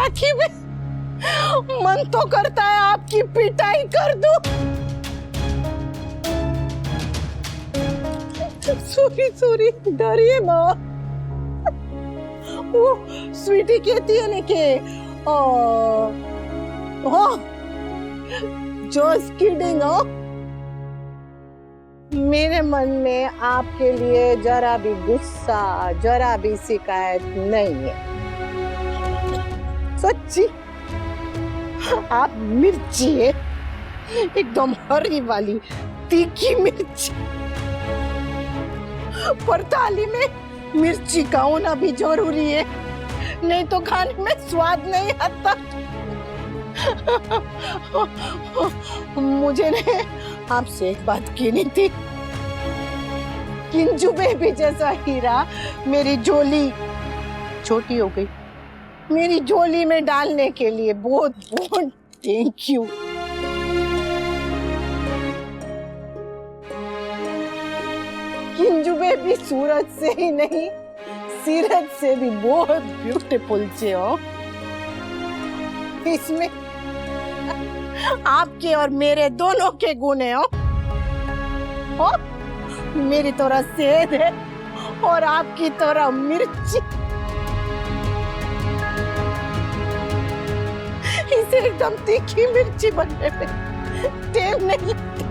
राखी में मन तो करता है आपकी पिटाई कर दूं। सॉरी सॉरी, डरिए माँ। वो स्वीटी कहती है ना कि जस्ट किडिंग हो। मेरे मन में आपके लिए जरा भी गुस्सा, जरा भी शिकायत नहीं है। सच्ची आप मिर्ची है, एकदम हरी वाली तीखी मिर्ची। पर थाली में मिर्ची का होना भी जरूरी है, नहीं तो खाने में स्वाद नहीं आता। मुझे ने आपसे एक बात कहनी थी। किंजू बेबी जैसा हीरा मेरी झोली छोटी हो गई, मेरी झोली में डालने के लिए बहुत बहुत थैंक यू। किंजू बेबी सूरत से ही नहीं, सीरत से भी बहुत ब्यूटीफुल छे हो। इसमें आपके और मेरे दोनों के गुण है हो। मेरी तरह सेहत है और आपकी तरह मिर्ची। इसे एकदम तीखी मिर्ची बनने में टाइम नहीं लगता।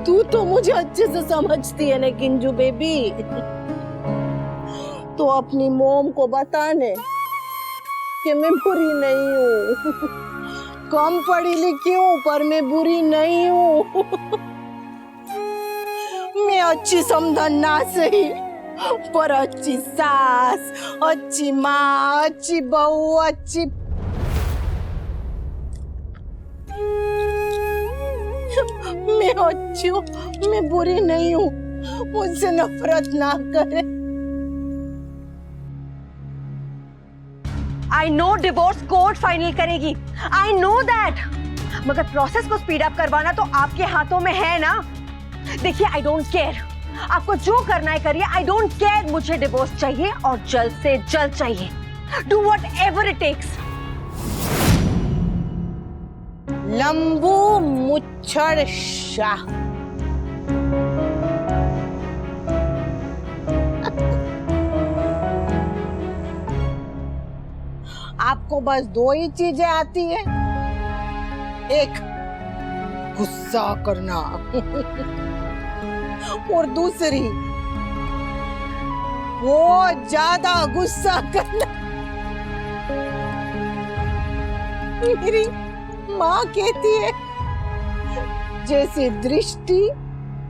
तू तो मुझे अच्छे से समझती है ना किंजू बेबी। तो अपनी मोम को बताने कि मैं बुरी नहीं हूँ, कम पढ़ी लिखी हूँ पर मैं बुरी नहीं हूँ। मैं अच्छी समझन ना सही पर अच्छी सास, अच्छी माँ, अच्छी बहू, अच्छी मैं अच्छी हूँ, मैं बुरी नहीं हूँ। मुझसे नफरत ना करे। I know divorce court final करेगी, I know that। मगर प्रोसेस को स्पीड अप करवाना तो आपके हाथों में है ना। देखिए I don't care, आपको जो करना है करिए, I don't care। मुझे डिवोर्स चाहिए और जल्द से जल्द चाहिए। Do whatever it takes। लंबू मुच्छड़ शाह। आपको बस दो ही चीजें आती है, एक गुस्सा करना और दूसरी वो ज्यादा गुस्सा करना। मेरी माँ कहती है जैसी दृष्टि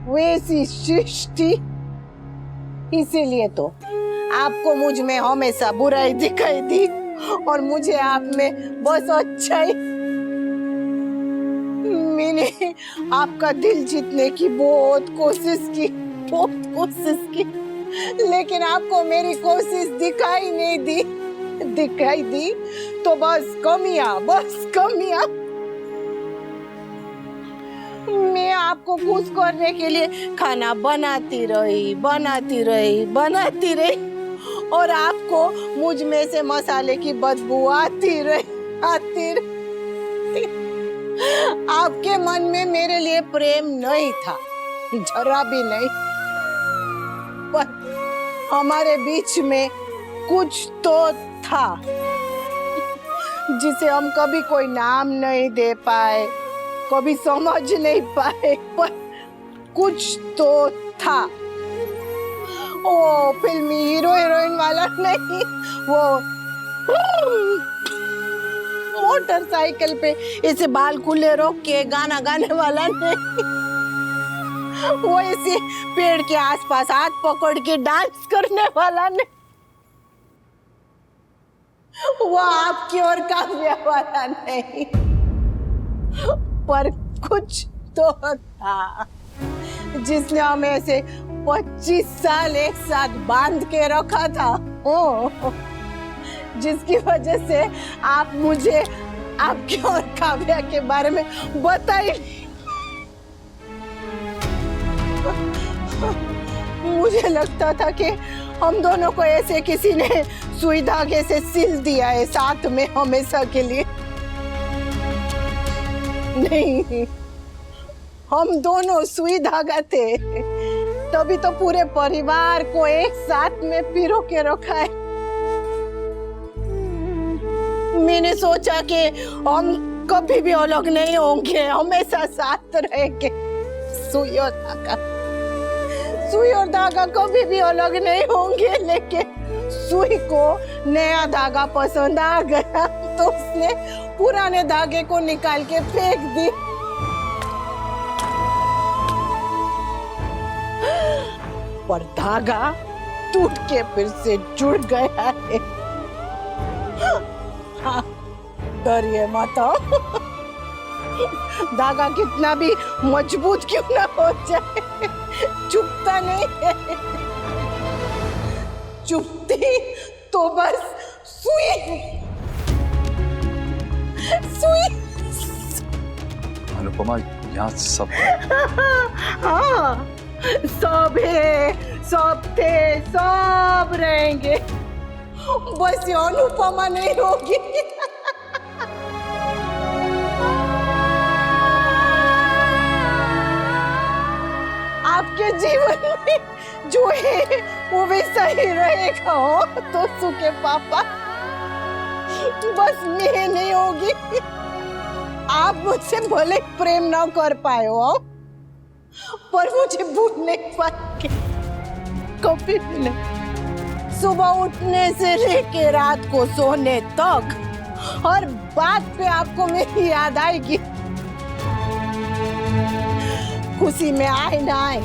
वैसी सृष्टि। इसीलिए तो आपको मुझ में हमेशा बुराई दिखाई दी और मुझे आप में बस अच्छाई। मैंने आपका दिल जीतने की बहुत कोशिश की, लेकिन आपको मेरी कोशिश दिखाई नहीं दी। दिखाई दी तो बस कमियां। मैं आपको खुश करने के लिए खाना बनाती रही और आपको मुझ में से मसाले की बदबू आती रही। आपके मन में मेरे लिए प्रेम नहीं था, जरा भी नहीं। पर हमारे बीच में कुछ तो था जिसे हम कभी कोई नाम नहीं दे पाए, कभी समझ नहीं पाए, पर कुछ तो था। वो फिल्मी हीरो हीरोइन वाला नहीं, वो मोटरसाइकिल पे ऐसे बाल खुले रोक के गाना गाने वाला नहीं, वो ऐसे पेड़ के आसपास हाथ पकड़ के डांस करने वाला नहीं, वो आपकी और काव्या वाला नहीं। पर कुछ तो था जिसने हमें ऐसे 25 साल एक साथ बांध के रखा था। जिसकी वजह से आप मुझे आपके और काव्या के बारे में बता ही नहीं। मुझे लगता था कि हम दोनों को ऐसे किसी ने सुई धागे से सिल दिया है साथ में हमेशा के लिए। नहीं, हम दोनों सुई धागा थे, तभी तो पूरे परिवार को एक साथ में पिरो के रखा है। मैंने सोचा कि हम कभी भी अलग नहीं होंगे, हमेशा साथ रहेंगे। सुई और धागा कभी भी अलग नहीं होंगे, लेकिन सुई को नया धागा पसंद आ गया तो उसने पुराने धागे को निकाल के फेंक दी। पर धागा टूट के फिर से जुड़ गया है। हाँ, डरिए मत। धागा कितना भी मजबूत क्यों ना हो जाए, चुभता नहीं है। चुभती तो बस सुई। अनुपमा, यहाँ सब हाँ, सब है, सब थे, सब रहेंगे, बस ये अनुपमा नहीं होगी। आपके जीवन में जो है वो वैसा ही रहेगा। हो तो सुखे पापा, बस मैं नहीं होगी। आप मुझसे भले प्रेम ना कर पाए हो, पर मुझे भूल नहीं पाएंगे कभी भी नहीं। सुबह उठने से लेके रात को सोने तक हर बात पे आपको मेरी याद आएगी। खुशी में आए ना आए,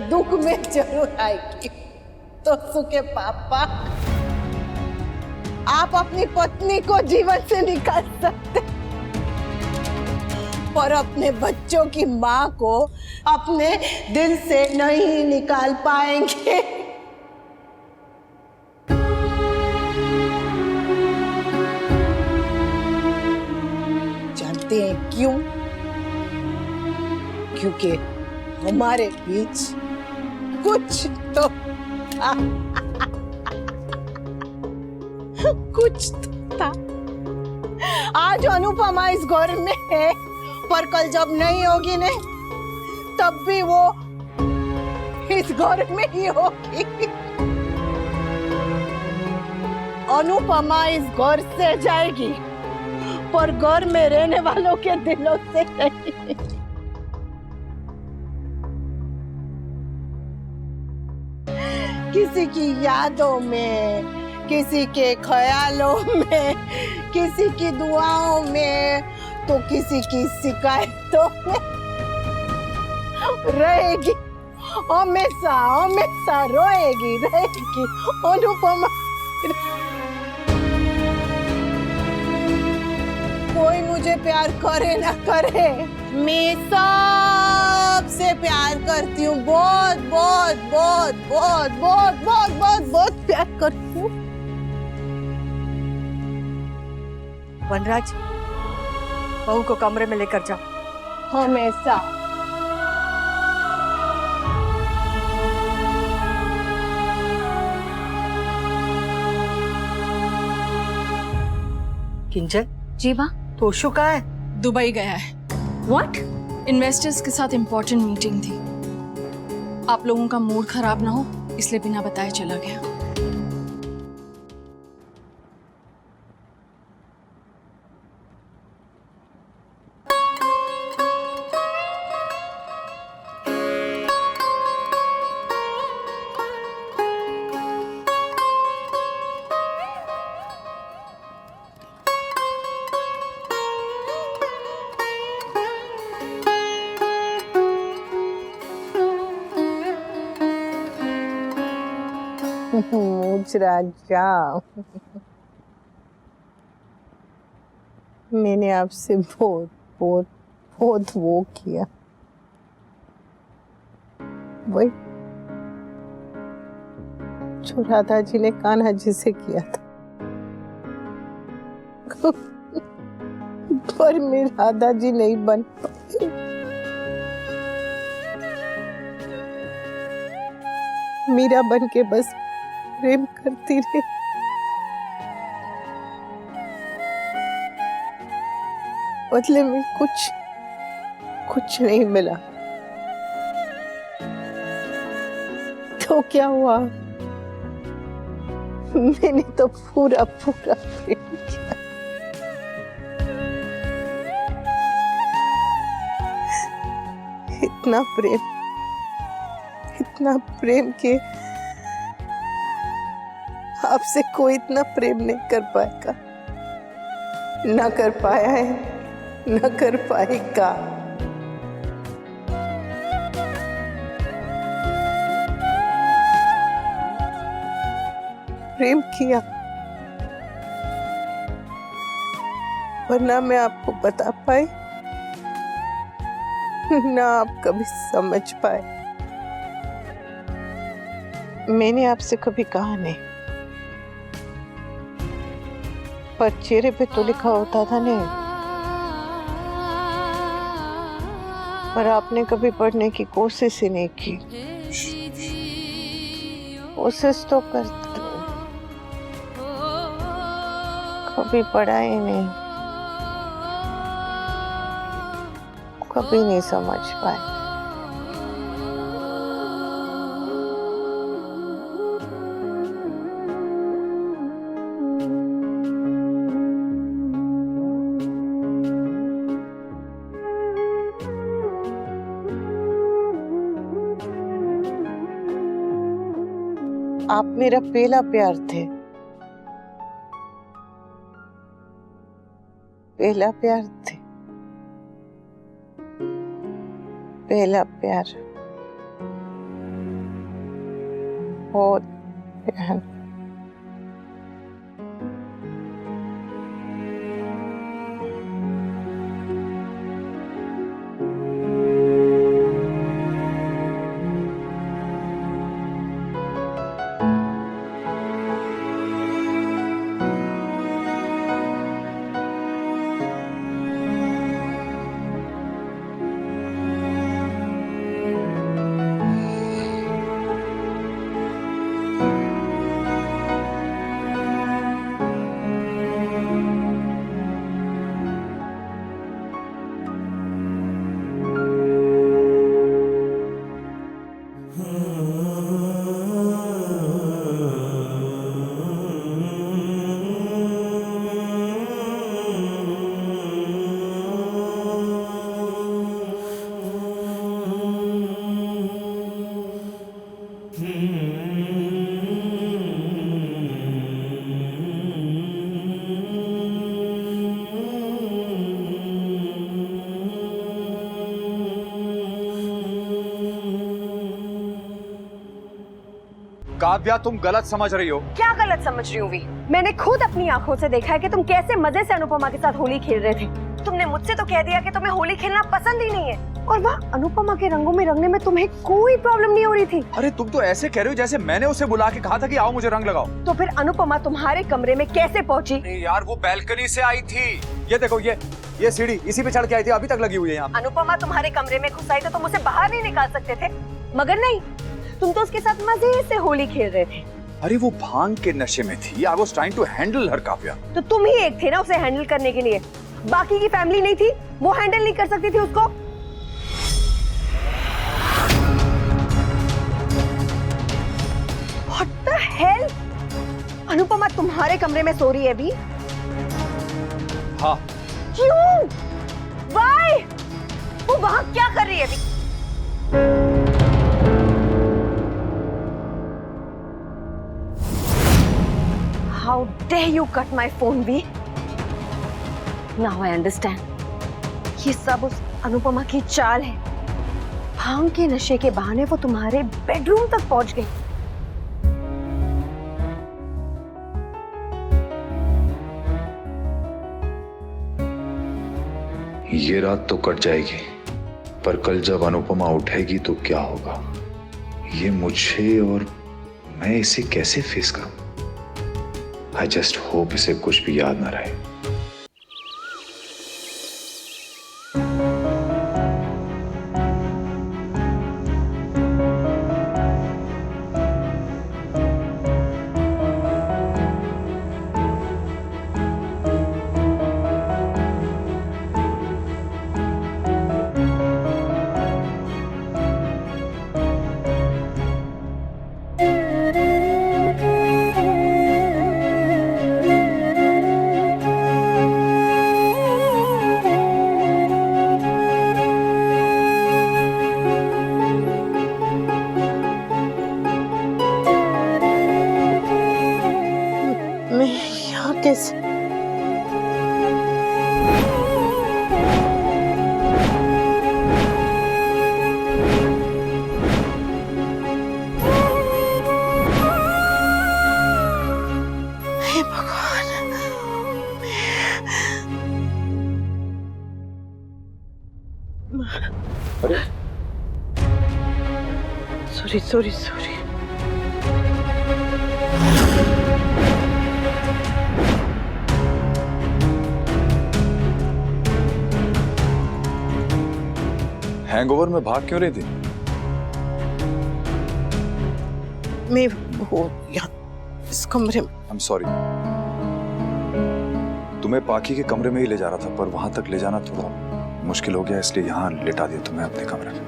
दुख में जरूर आएगी। तो सुखे पापा, आप अपनी पत्नी को जीवन से निकाल सकते, पर अपने बच्चों की माँ को अपने दिल से नहीं निकाल पाएंगे। जानते हैं क्यों? क्योंकि हमारे बीच कुछ तो था। कुछ तो था। आज अनुपमा इस घर में है, पर कल जब नहीं होगी ने, तब भी वो इस घर में ही होगी। अनुपमा इस घर से जाएगी, पर घर में रहने वालों के दिलों से नहीं। किसी की यादों में, किसी के ख्यालों में, किसी की दुआओं में, तो किसी की शिकायतों में रहेगी। हमेशा हमेशा रोएगी, रहेगी अनुपमा। कोई मुझे प्यार करे ना करे, मैं सबसे प्यार करती हूँ। बहुत बहुत बहुत बहुत बहुत बहुत बहुत बहुत प्यार करती हूँ। वनराज, बहू को कमरे में लेकर जाओ। हमेशा। किंजल जी माँ, तोशु कहाँ है? दुबई गया है। व्हाट? इन्वेस्टर्स के साथ इम्पोर्टेंट मीटिंग थी। आप लोगों का मूड खराब ना हो इसलिए बिना बताए चला गया। राजा, मैंने आपसे बहुत बहुत बहुत वो किया, वही जो राधा जी ने कान्हा जी से किया था। पर मैं राधा जी नहीं बन पाई। मीरा बन के बस प्रेम करती रही। बदले में कुछ नहीं मिला। तो क्या हुआ? मैंने तो पूरा प्रेम किया। इतना प्रेम के आपसे कोई इतना प्रेम नहीं कर पाएगा, ना कर पाया है, ना कर पाएगा। प्रेम किया, वरना मैं आपको बता पाई, ना आप कभी समझ पाए। मैंने आपसे कभी कहा नहीं, पर चेहरे पे तो लिखा होता था नहीं, पर आपने कभी पढ़ने की कोशिश ही नहीं की। कोशिश तो करते, कभी पढ़ा ही नहीं, कभी नहीं समझ पाए। आप मेरा पहला प्यार थे, पहला प्यार थे, पहला प्यार, बहुत प्यार। काव्या, तुम गलत समझ रही हो। क्या गलत समझ रही हूँ? मैंने खुद अपनी आंखों से देखा है कि तुम कैसे मजे से अनुपमा के साथ होली खेल रहे थे। तुमने मुझसे तो कह दिया कि तुम्हें होली खेलना पसंद ही नहीं है, और वहाँ अनुपमा के रंगों में रंगने में तुम्हें कोई प्रॉब्लम नहीं हो रही थी। अरे तुम तो ऐसे कह रहे हो जैसे मैंने उसे बुला के कहा था कि आओ मुझे रंग लगाओ। तो फिर अनुपमा तुम्हारे कमरे में कैसे पहुँची? यार वो बैल्कनी से आई थी। ये देखो, ये सीढ़ी इसी पे चढ़ के आई थी, अभी तक लगी हुई है यहाँ। अनुपमा तुम्हारे कमरे में घुस आई तो तुम उसे बाहर नहीं निकाल सकते थे, मगर नहीं, तुम तो उसके साथ मजे से होली खेल रहे थे। अरे वो भांग के नशे में थी। I was trying to handle her, Kavya. तो तुम ही एक थे ना उसे हैंडल करने के लिए, बाकी की फैमिली नहीं थी, वो हैंडल नहीं कर सकती थी उसको। What the hell? अनुपमा तुम्हारे कमरे में सो रही है अभी? हाँ। क्यों? Why? वो वहां क्या कर रही है अभी? How dare you cut my phone, V? Now I understand. ये सब उस अनुपमा की चाल है। भांग के नशे के बहाने वो तुम्हारे बेडरूम तक पहुंच गई। ये रात तो कट जाएगी, पर कल जब अनुपमा उठेगी तो क्या होगा, ये मुझे और मैं इसे कैसे फेस करूं? आई जस्ट होप इसे कुछ भी याद ना रहे। अरे सॉरी सॉरी सॉरी। हैंगओवर में भाग क्यों रही थी? मैं वो यहाँ इस कमरे में। I'm sorry. तुम्हें पाकी के कमरे में ही ले जा रहा था, पर वहां तक ले जाना थोड़ा मुश्किल हो गया, इसलिए यहाँ लेटा दिया तुम्हें अपने कमरे में।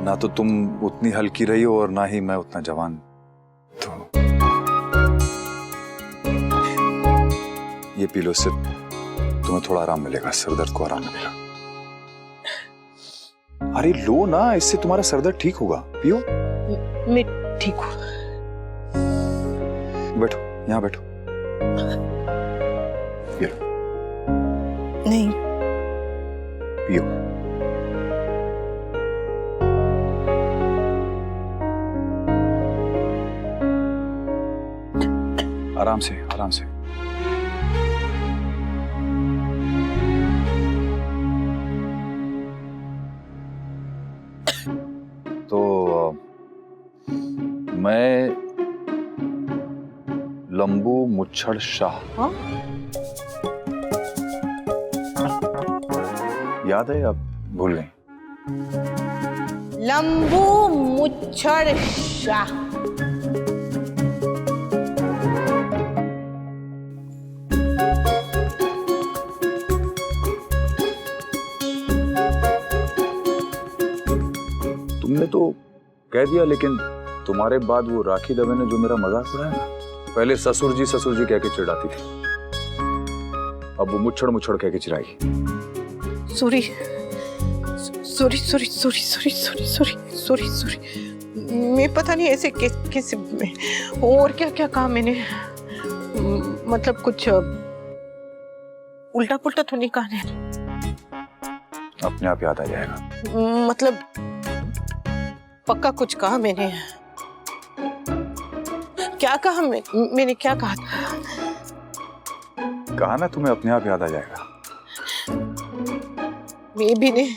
ना तो तुम उतनी हल्की रही हो और ना ही मैं उतना जवान। तो ये पी लो, इससे तुम्हें थोड़ा आराम मिलेगा, सरदर्द को आराम मिलेगा। अरे लो ना, इससे तुम्हारा सरदर्द ठीक होगा, पियो। मैं ठीक हूँ। बैठो, यहाँ बैठो। ये लो, नहीं, पियो। आराम से, आराम से। तो मैं लंबू मुच्छड़ शाह। हाँ? याद है या भूल गई? लंबू मुच्छड़ शाह। तुमने तो कह दिया, लेकिन तुम्हारे बाद वो राखी दवे ने जो मेरा मजाक उड़ाया ना, पहले ससुर जी कह के चिढ़ाती थी, अब वो मुच्छड़ मुच्छड़ कह के चिढ़ाएगी। Sorry sorry sorry sorry sorry sorry sorry sorry sorry. मैं पता नहीं ऐसे कैसे और क्या क्या कहा मैंने, मतलब कुछ उल्टा पुल्टा तो नहीं कहा है? अपने आप याद आ जाएगा। मतलब पक्का कुछ कहा मैंने? क्या कहा मैंने क्या कहा था? कहा ना, तुम्हें अपने आप याद आ जाएगा। मैं भी नहीं,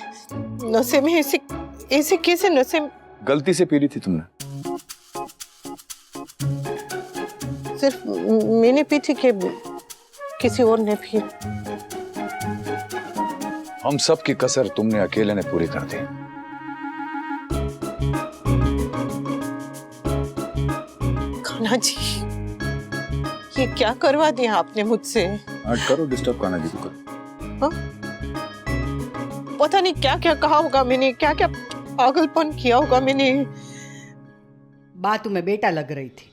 नशे में ऐसे कैसे नशे? गलती से पी ली थी तुमने। सिर्फ मैंने पी थी कि किसी और ने पी? हम सब की कसर तुमने अकेले ने पूरी कर दी। कान्हा जी, ये क्या करवा दिया आपने मुझसे? आज करो डिस्टर्ब कान्हा जी को। हाँ? पता नहीं क्या क्या कहा होगा मैंने, क्या क्या पागलपन किया होगा मैंने। बात तुम्हें बेटा लग रही थी।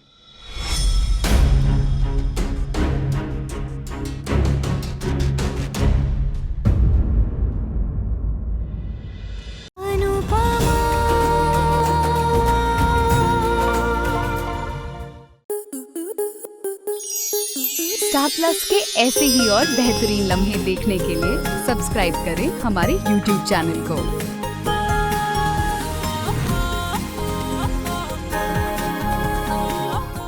स्टार प्लस के ऐसे ही और बेहतरीन लम्हे देखने के लिए सब्सक्राइब करें हमारे YouTube चैनल को।